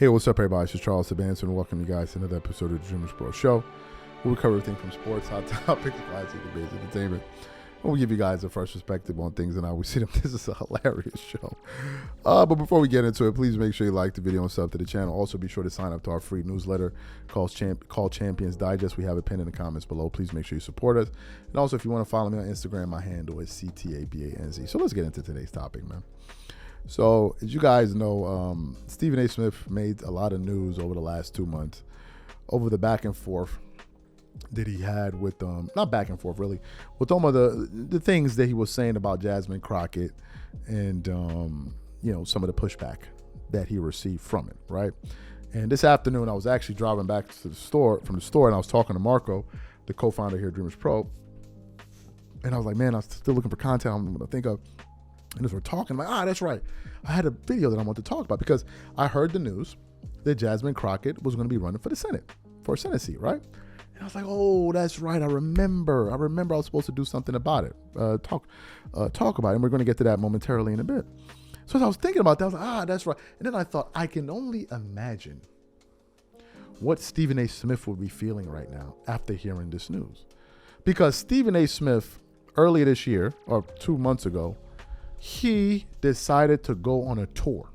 Hey, what's up, everybody? This is Charles Sabanson, and welcome you guys to another episode of the DREAMERSPRO show, where we cover everything from sports, hot topics, classic, and basic entertainment. And we give you guys a fresh perspective on things and how we see them. This is a hilarious show. But before we get into it, please make sure you like the video and sub to the channel. Also, be sure to sign up to our free newsletter called Champions Digest. We have it pinned in the comments below. Please make sure you support us. And also, if you want to follow me on Instagram, my handle is CTABANZ. So let's get into today's topic, man. So, as you guys know, Stephen A. Smith made a lot of news over the last 2 months over the back and forth that he had with, not back and forth really, with some of the things that he was saying about Jasmine Crockett and, some of the pushback that he received from it, right? And this afternoon, I was actually driving back to the store, and I was talking to Marco, the co-founder here at DREAMERSPRO, and I was like, man, I'm still looking for content I'm going to think of. And as we're talking, I'm like, that's right. I had a video that I wanted to talk about because I heard the news that Jasmine Crockett was going to be running for the Senate, for a Senate seat, right? And I was like, oh, that's right. I remember I was supposed to do something about it, talk about it. And we're going to get to that momentarily in a bit. So as I was thinking about that, I was like, that's right. And then I thought, I can only imagine what Stephen A. Smith would be feeling right now after hearing this news. Because Stephen A. Smith, earlier this year, or 2 months ago, he decided to go on a tour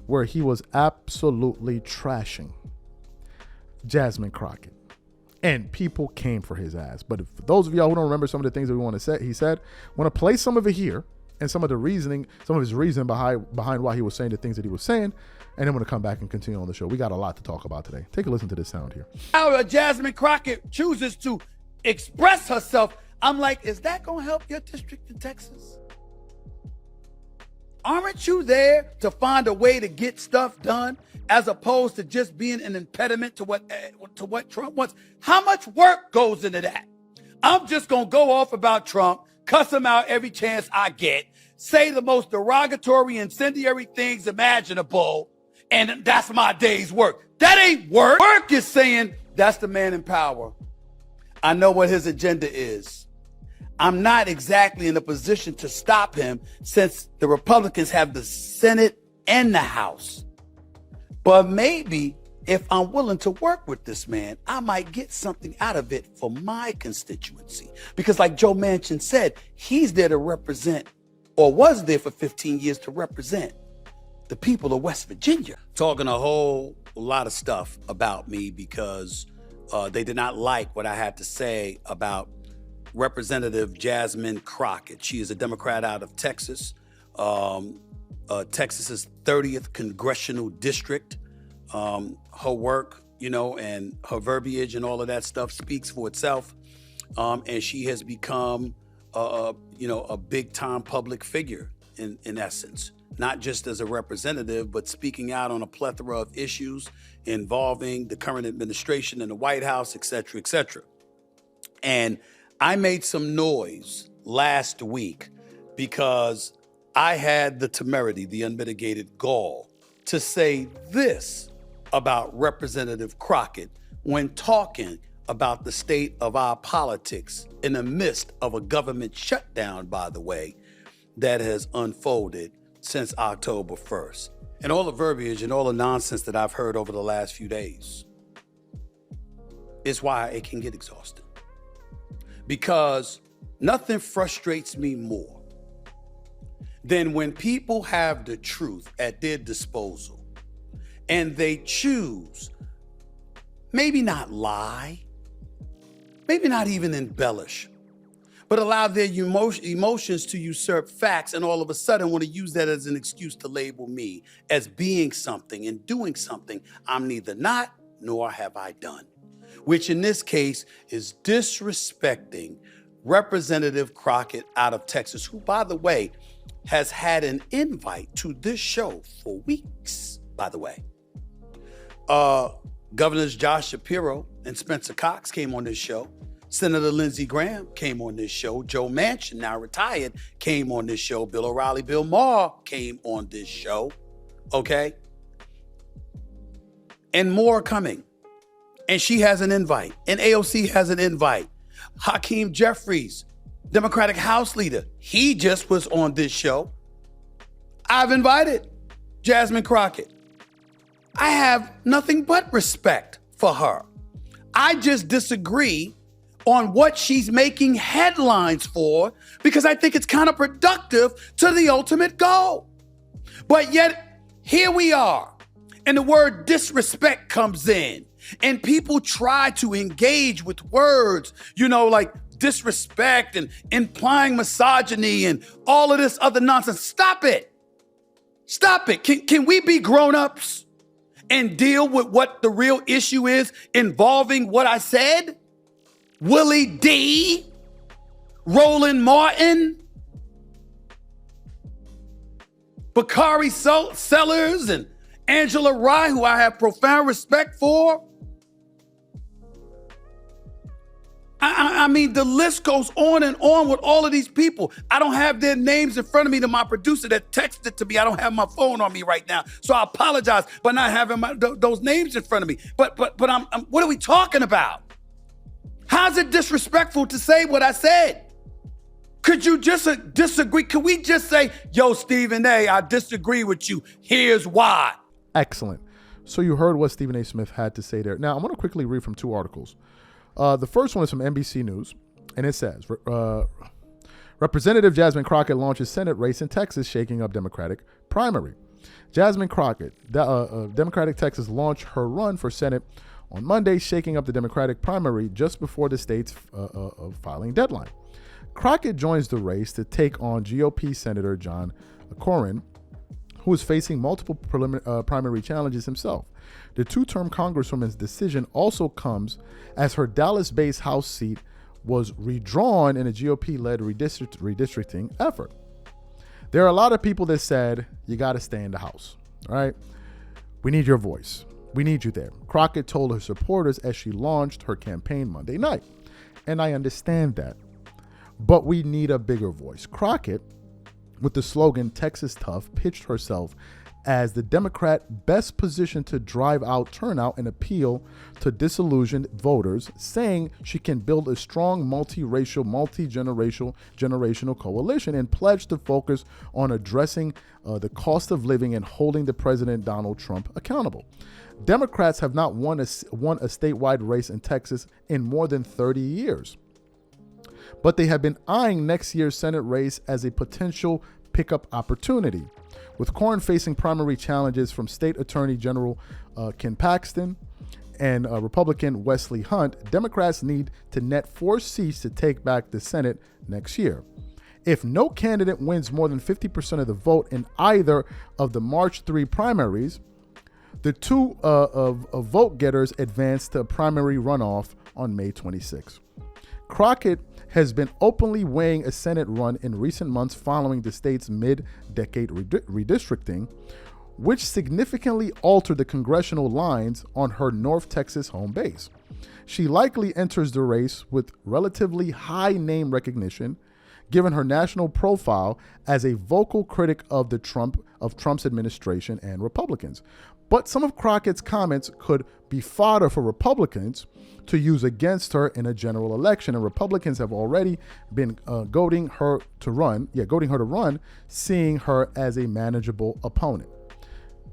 where he was absolutely trashing Jasmine Crockett. And people came for his ass. But for those of y'all who don't remember some of the things that we want to say, he said, I want to play some of it here and some of his reasoning behind why he was saying the things that he was saying. And then I'm going to come back and continue on the show. We got a lot to talk about today. Take a listen to this sound here. How Jasmine Crockett chooses to express herself, I'm like, is that going to help your district in Texas? Aren't you there to find a way to get stuff done as opposed to just being an impediment to what Trump wants? How much work goes into that? I'm just going to go off about Trump, cuss him out every chance I get, say the most derogatory, incendiary things imaginable, and that's my day's work. That ain't work. Work is saying that's the man in power. I know what his agenda is. I'm not exactly in a position to stop him since the Republicans have the Senate and the House. But maybe if I'm willing to work with this man, I might get something out of it for my constituency. Because like Joe Manchin said, he's there to represent, or was there for 15 years to represent, the people of West Virginia. Talking a whole lot of stuff about me because they did not like what I had to say about Representative Jasmine Crockett. She is a Democrat out of Texas, Texas's 30th congressional district. Her work, and her verbiage and all of that stuff speaks for itself. And she has become, a big time public figure in essence, not just as a representative, but speaking out on a plethora of issues involving the current administration and the White House, et cetera, et cetera. And I made some noise last week because I had the temerity, the unmitigated gall, to say this about Representative Crockett when talking about the state of our politics in the midst of a government shutdown, by the way, that has unfolded since October 1st. And all the verbiage and all the nonsense that I've heard over the last few days is why it can get exhausting. Because nothing frustrates me more than when people have the truth at their disposal and they choose, maybe not lie, maybe not even embellish, but allow their emotions to usurp facts and all of a sudden want to use that as an excuse to label me as being something and doing something I'm neither not nor have I done. Which in this case is disrespecting Representative Crockett out of Texas, who, by the way, has had an invite to this show for weeks, by the way. Governors Josh Shapiro and Spencer Cox came on this show. Senator Lindsey Graham came on this show. Joe Manchin, now retired, came on this show. Bill O'Reilly, Bill Maher came on this show, okay? And more are coming. And she has an invite, and AOC has an invite. Hakeem Jeffries, Democratic House Leader, he just was on this show. I've invited Jasmine Crockett. I have nothing but respect for her. I just disagree on what she's making headlines for because I think it's counterproductive to the ultimate goal. But yet, here we are, and the word disrespect comes in, and people try to engage with words, like disrespect and implying misogyny and all of this other nonsense. Stop it. Stop it. Can we be grown-ups and deal with what the real issue is involving what I said? Willie D, Roland Martin, Bakari Sellers, and Angela Rye, who I have profound respect for. I mean, the list goes on and on with all of these people. I don't have their names in front of me to my producer that texted to me. I don't have my phone on me right now. So I apologize for not having those names in front of me. But I'm what are we talking about? How's it disrespectful to say what I said? Could you just disagree? Could we just say, yo, Stephen A., I disagree with you. Here's why. Excellent. So you heard what Stephen A. Smith had to say there. Now, I want to quickly read from two articles. The first one is from NBC News, and it says, Representative Jasmine Crockett launches Senate race in Texas, shaking up Democratic primary. Jasmine Crockett, Democratic Texas, launched her run for Senate on Monday, shaking up the Democratic primary just before the state's filing deadline. Crockett joins the race to take on GOP Senator John Cornyn, who is facing multiple primary challenges himself. The two-term Congresswoman's decision also comes as her Dallas-based House seat was redrawn in a GOP-led redistricting effort. There are a lot of people that said, you got to stay in the House, all right? We need your voice. We need you there. Crockett told her supporters as she launched her campaign Monday night. And I understand that. But we need a bigger voice. Crockett, with the slogan Texas Tough, pitched herself as the Democrat best positioned to drive out turnout and appeal to disillusioned voters, saying she can build a strong multiracial, multi-generational coalition and pledged to focus on addressing the cost of living and holding the President Donald Trump accountable. Democrats have not won a statewide race in Texas in more than 30 years. But they have been eyeing next year's Senate race as a potential pickup opportunity. With Cornyn facing primary challenges from State Attorney General Ken Paxton and Republican Wesley Hunt, Democrats need to net 4 seats to take back the Senate next year. If no candidate wins more than 50% of the vote in either of the March 3 primaries, the two vote getters advance to a primary runoff on May 26. Crockett has been openly weighing a Senate run in recent months following the state's mid-decade redistricting, which significantly altered the congressional lines on her North Texas home base. She likely enters the race with relatively high name recognition, given her national profile as a vocal critic of Trump's administration and Republicans. But some of Crockett's comments could be fodder for Republicans to use against her in a general election, and Republicans have already been goading her to run, seeing her as a manageable opponent.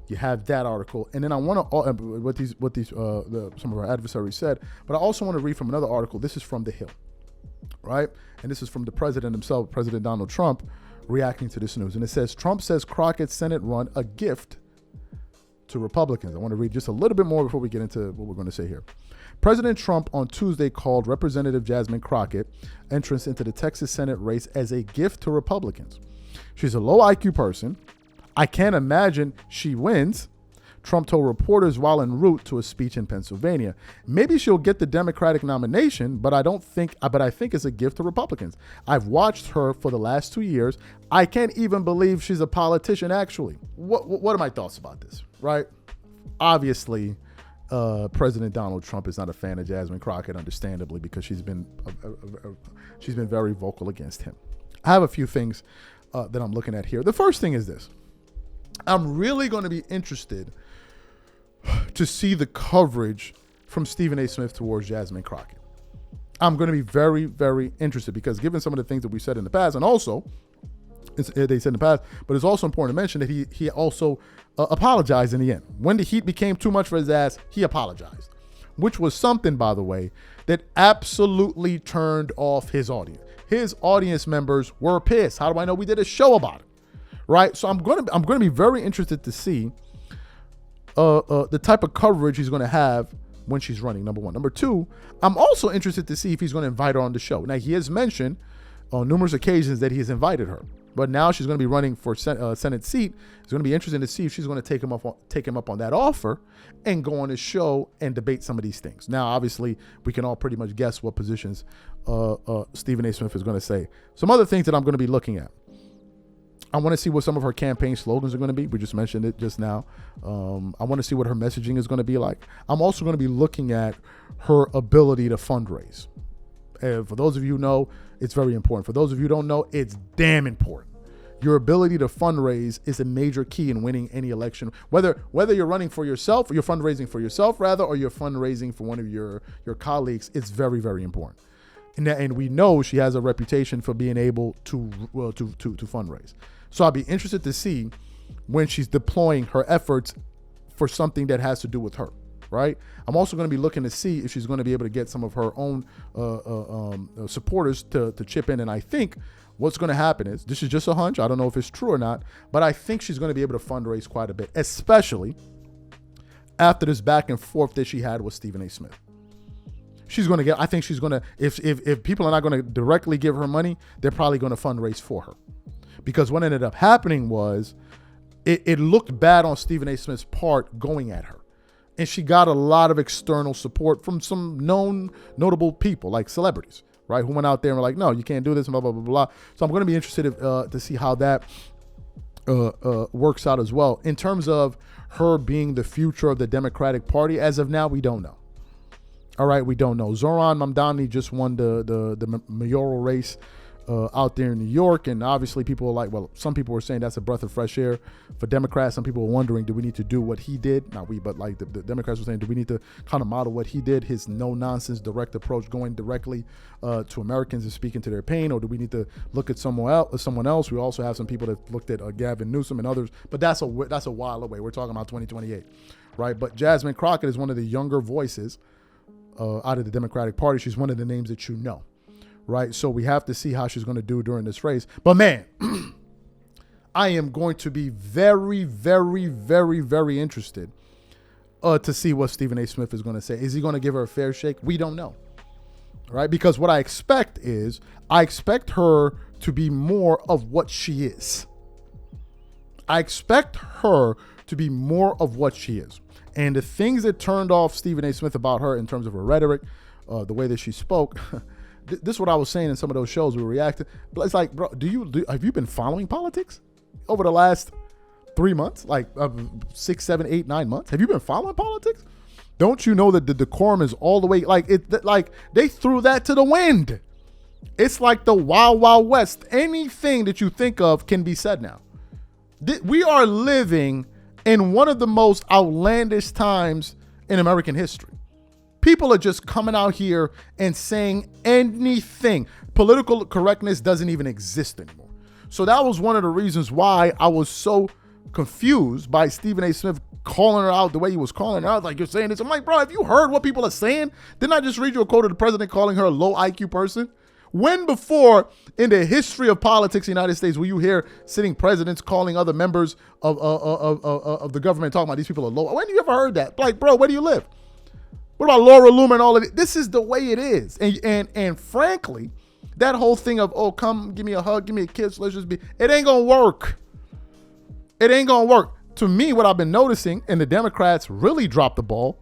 You have that article, and then I want to some of our adversaries said, but I also want to read from another article. This is from The Hill, right? And this is from the president himself, President Donald Trump, reacting to this news. And it says, Trump says Crockett's Senate run a gift to Republicans. I want to read just a little bit more before we get into what we're going to say here. President Trump on Tuesday called Representative Jasmine Crockett entrance into the Texas Senate race as a gift to Republicans. She's a low IQ person. I can't imagine she wins, Trump told reporters while en route to a speech in Pennsylvania. Maybe she'll get the Democratic nomination, but I think it's a gift to Republicans. I've watched her for the last 2 years. I can't even believe she's a politician, actually. What are my thoughts about this, right? Obviously, President Donald Trump is not a fan of Jasmine Crockett, understandably, because she's been very vocal against him. I have a few things that I'm looking at here. The first thing is this. I'm really going to be interested to see the coverage from Stephen A. Smith towards Jasmine Crockett. I'm going to be very, very interested because given some of the things that we said in the past, and also they said in the past. But it's also important to mention that he also apologized in the end. When the heat became too much for his ass, he apologized, which was something, by the way, that absolutely turned off his audience. His audience members were pissed. How do I know? We did a show about it, right? So I'm gonna be very interested to see the type of coverage he's gonna have when she's running, number one. Number two, I'm also interested to see if he's going to invite her on the show. Now, he has mentioned on numerous occasions that he has invited her, but now she's going to be running for Senate seat. It's going to be interesting to see if she's going to take him up on that offer and go on his show and debate some of these things. Now, obviously, we can all pretty much guess what positions Stephen A. Smith is going to say. Some other things that I'm going to be looking at. I want to see what some of her campaign slogans are going to be. We just mentioned it just now. I want to see what her messaging is going to be like. I'm also going to be looking at her ability to fundraise. And for those of you who know, it's very important. For those of you who don't know, it's damn important. Your ability to fundraise is a major key in winning any election. Whether you're running for yourself, or you're fundraising for yourself rather, or you're fundraising for one of your colleagues, it's very, very important. And we know she has a reputation for being able to fundraise. So I'll be interested to see when she's deploying her efforts for something that has to do with her, right? I'm also going to be looking to see if she's going to be able to get some of her own supporters to chip in. And I think what's going to happen is, this is just a hunch, I don't know if it's true or not, but I think she's going to be able to fundraise quite a bit, especially after this back and forth that she had with Stephen A. Smith. She's going to get, I think she's going to, if people are not going to directly give her money, they're probably going to fundraise for her. Because what ended up happening was it looked bad on Stephen A. Smith's part going at her. And she got a lot of external support from some notable people, like celebrities, right? Who went out there and were like, no, you can't do this, blah, blah, blah, blah. So I'm going to be interested to see how that works out as well. In terms of her being the future of the Democratic Party, as of now, we don't know. All right, we don't know. Zoran Mamdani just won the mayoral race out there in New York, and obviously people are like, well, some people were saying that's a breath of fresh air for Democrats. Some people were wondering, do we need to do what he did? Not we, but like the Democrats were saying, do we need to kind of model what he did, his no-nonsense direct approach, going directly to Americans and speaking to their pain, or do we need to look at someone else? We also have some people that looked at Gavin Newsom and others, but that's a while away. We're talking about 2028, right? But Jasmine Crockett is one of the younger voices out of the Democratic Party. She's one of the names that you know. Right, so we have to see how she's going to do during this race. But man, I am going to be very, very, very, very interested to see what Stephen A. Smith is going to say. Is he going to give her a fair shake? We don't know, right? Because what I expect her to be more of what she is. I expect her to be more of what she is. And the things that turned off Stephen A. Smith about her in terms of her rhetoric, the way that she spoke. This is what I was saying in some of those shows we reacted. But it's like, bro, have you been following politics over the last 3 months? Like 6, 7, 8, 9 months? Have you been following politics? Don't you know that the decorum is all the way, like they threw that to the wind. It's like the Wild Wild West. Anything that you think of can be said now. We are living in one of the most outlandish times in American history. People are just coming out here and saying anything. Political correctness doesn't even exist anymore. So that was one of the reasons why I was so confused by Stephen A. Smith calling her out the way he was calling her out. Like, you're saying this. I'm like, bro, have you heard what people are saying? Didn't I just read you a quote of the president calling her a low IQ person? When before in the history of politics in the United States will you hear sitting presidents calling other members of the government, talking about these people are low? When have you ever heard that? Like, bro, where do you live? What about Laura Loomer and all of it? This is the way it is. And frankly, that whole thing of, oh, come give me a hug, give me a kiss, let's just be, it ain't gonna work. It ain't gonna work. To me, what I've been noticing, and the Democrats really dropped the ball,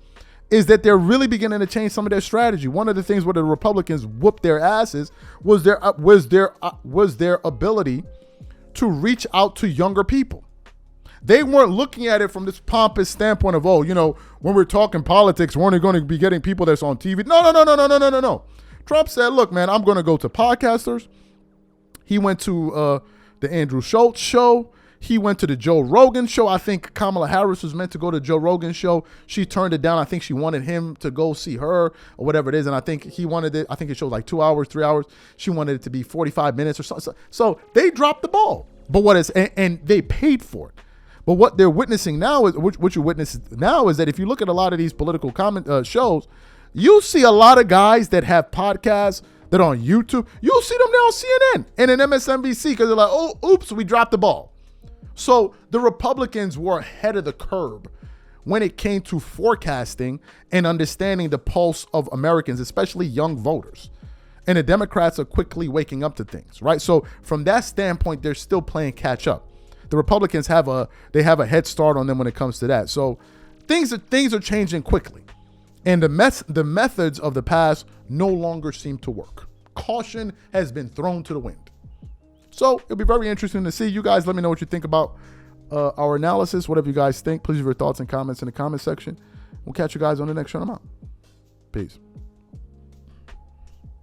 is that they're really beginning to change some of their strategy. One of the things where the Republicans whooped their asses was their ability to reach out to younger people. They weren't looking at it from this pompous standpoint of, oh, you know, when we're talking politics, we're only going to be getting people that's on TV. No. Trump said, look, man, I'm going to go to podcasters. He went to the Andrew Schultz show. He went to the Joe Rogan show. I think Kamala Harris was meant to go to Joe Rogan show. She turned it down. I think she wanted him to go see her or whatever it is. And I think he wanted it. I think it showed like 2 hours, 3 hours. She wanted it to be 45 minutes or so. So they dropped the ball. But and they paid for it. But what they're witnessing now is what you witness now is that if you look at a lot of these political shows, you see a lot of guys that have podcasts that are on YouTube. You'll see them now on CNN and in MSNBC because they're like, oh, oops, we dropped the ball. So the Republicans were ahead of the curve when it came to forecasting and understanding the pulse of Americans, especially young voters. And the Democrats are quickly waking up to things, right? So from that standpoint, they're still playing catch up. The Republicans have a head start on them when it comes to that. So things are changing quickly. And the methods of the past no longer seem to work. Caution has been thrown to the wind. So it'll be very interesting to see. You guys let me know what you think about our analysis. Whatever you guys think, please leave your thoughts and comments in the comment section. We'll catch you guys on the next show. I'm out. Peace.